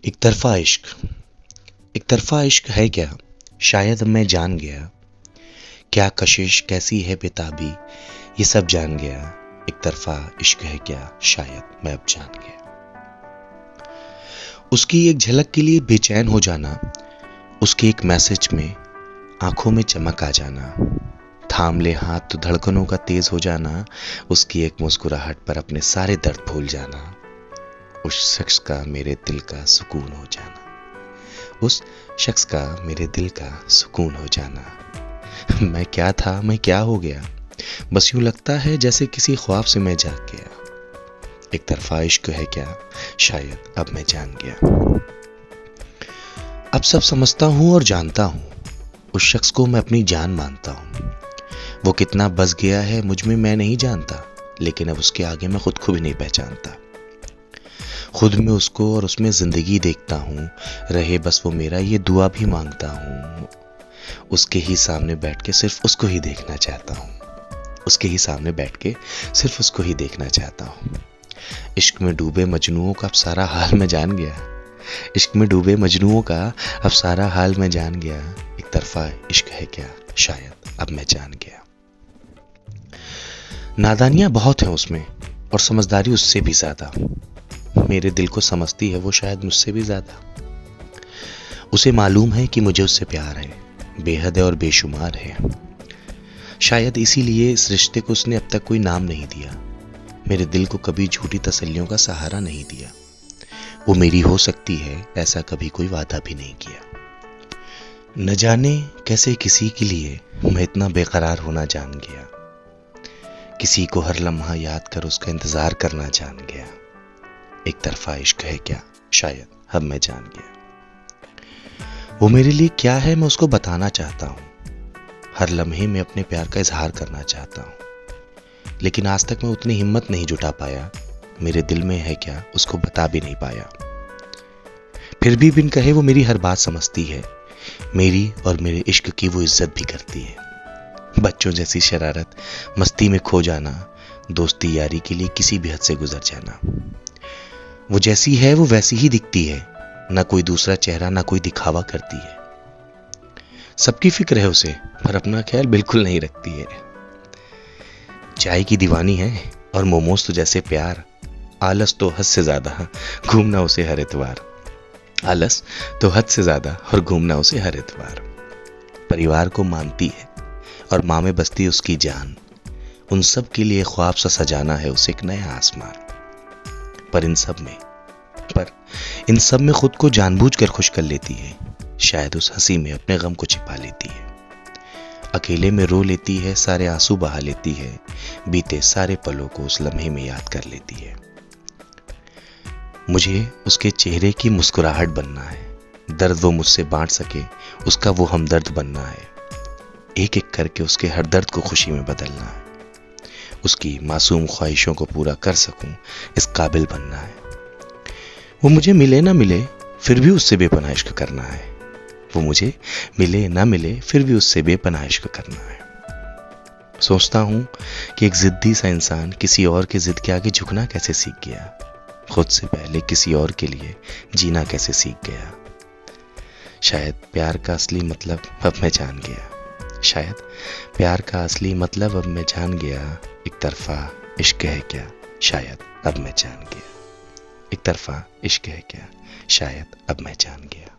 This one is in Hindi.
एक तरफा इश्क। एक तरफा इश्क है क्या, शायद मैं जान गया। क्या कशिश कैसी है बेताबी, ये सब जान गया। एक तरफा इश्क है क्या, शायद मैं अब जान गया। उसकी एक झलक के लिए बेचैन हो जाना, उसके एक मैसेज में आंखों में चमक आ जाना। थाम ले हाथ तो धड़कनों का तेज हो जाना, उसकी एक मुस्कुराहट पर अपने सारे दर्द भूल जाना। उस शख्स का मेरे दिल का सुकून हो जाना, उस शख्स का मेरे दिल का सुकून हो जाना। मैं क्या था, मैं क्या हो गया, बस यूं लगता है जैसे किसी ख्वाब से मैं जाग गया। एक तरफा इश्क है क्या, शायद अब मैं जान गया। अब सब समझता हूं और जानता हूं, उस शख्स को मैं अपनी जान मानता हूं। वो कितना बस गया है मुझ में मैं नहीं जानता, लेकिन अब उसके आगे मैं खुद को भी नहीं पहचानता। खुद में उसको और उसमें जिंदगी देखता हूँ, रहे बस वो मेरा ये दुआ भी मांगता हूँ। उसके ही सामने बैठ के सिर्फ उसको ही देखना चाहता हूँ, उसके ही सामने बैठ के सिर्फ उसको ही देखना चाहता हूँ। इश्क में डूबे मजनुओं का अब सारा हाल मैं जान गया। इश्क में डूबे मजनुओं का अब सारा हाल मैं जान गया। एक तरफा इश्क है क्या, शायद अब मैं जान गया। नादानियां बहुत हैं उसमें और समझदारी उससे भी ज्यादा। मेरे दिल को समझती है वो शायद मुझसे भी ज्यादा। उसे मालूम है कि मुझे उससे प्यार है, बेहद है और बेशुमार है। शायद इसीलिए इस रिश्ते को उसने अब तक कोई नाम नहीं दिया, मेरे दिल को कभी झूठी तसल्लियों का सहारा नहीं दिया। वो मेरी हो सकती है ऐसा कभी कोई वादा भी नहीं किया। न जाने कैसे किसी के लिए मैं इतना बेकरार होना जान गया, किसी को हर लम्हा याद कर उसका इंतजार करना जान गया। एक तरफा इश्क है क्या, शायद अब मैं जान गया। वो मेरे लिए क्या है मैं उसको बताना चाहता हूँ, हर लम्हे में अपने प्यार का इजहार करना चाहता हूँ, लेकिन आज तक मैं उतनी हिम्मत नहीं जुटा पाया। मेरे दिल में है क्या उसको बता भी नहीं पाया। फिर भी बिन कहे वो मेरी हर बात समझती है, मेरी और मेरे इश्क की वो इज्जत भी करती है। बच्चों जैसी शरारत, मस्ती में खो जाना, दोस्ती यारी के लिए किसी भी हद से गुजर जाना। वो जैसी है वो वैसी ही दिखती है, ना कोई दूसरा चेहरा ना कोई दिखावा करती है। सबकी फिक्र है उसे पर अपना ख्याल बिल्कुल नहीं रखती है। चाय की दीवानी है और मोमोज तो जैसे प्यार। आलस तो हद से ज्यादा, घूमना उसे हर इतवार। आलस तो हद से ज्यादा और घूमना उसे हर इतवार। परिवार को मानती है और माँ में बसती उसकी जान। उन सब के लिए ख्वाब सा सजाना है उसे एक नया आसमान। पर इन सब में खुद को जानबूझकर खुश कर लेती है। शायद उस हंसी में अपने गम को छिपा लेती है। अकेले में रो लेती है, सारे आंसू बहा लेती है, बीते सारे पलों को उस लम्हे में याद कर लेती है। मुझे उसके चेहरे की मुस्कुराहट बनना है, दर्द वो मुझसे बांट सके उसका वो हमदर्द बनना है। एक एक करके उसके हर दर्द को खुशी में बदलना है। उसकी मासूम ख्वाहिशों को पूरा कर सकूं इस काबिल बनना है। वो मुझे मिले ना मिले फिर भी उससे बेपनाह इश्क करना है। वो मुझे मिले ना मिले फिर भी उससे बेपनाह इश्क करना है। सोचता हूं कि एक जिद्दी सा इंसान किसी और के जिद के आगे झुकना कैसे सीख गया, खुद से पहले किसी और के लिए जीना कैसे सीख गया। शायद प्यार का असली मतलब अब मैं जान गया। शायद प्यार का असली मतलब अब मैं जान गया। एक तरफा इश्क है क्या, शायद अब मैं जान गया। एक तरफा इश्क है क्या, शायद अब मैं जान गया।